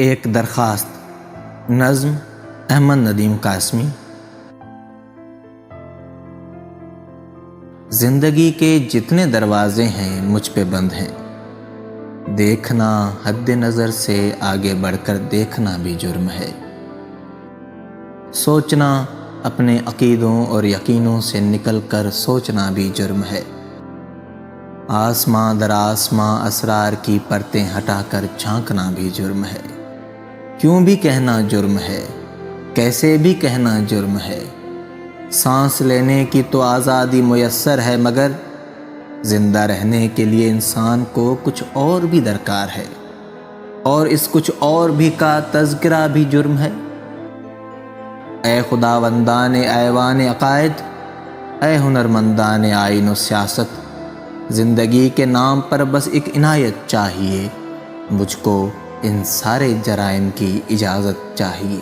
ایک درخواست، نظم احمد ندیم قاسمی۔ زندگی کے جتنے دروازے ہیں مجھ پہ بند ہیں، دیکھنا حد نظر سے آگے بڑھ کر دیکھنا بھی جرم ہے، سوچنا اپنے عقیدوں اور یقینوں سے نکل کر سوچنا بھی جرم ہے، آسماں در آسماں اسرار کی پرتیں ہٹا کر جھانکنا بھی جرم ہے، کیوں بھی کہنا جرم ہے، کیسے بھی کہنا جرم ہے، سانس لینے کی تو آزادی میسر ہے، مگر زندہ رہنے کے لیے انسان کو کچھ اور بھی درکار ہے، اور اس کچھ اور بھی کا تذکرہ بھی جرم ہے۔ اے خداوندان ایوان عقائد، اے ہنرمندان آئین و سیاست، زندگی کے نام پر بس ایک عنایت چاہیے، مجھ کو ان سارے جرائم کی اجازت چاہیے۔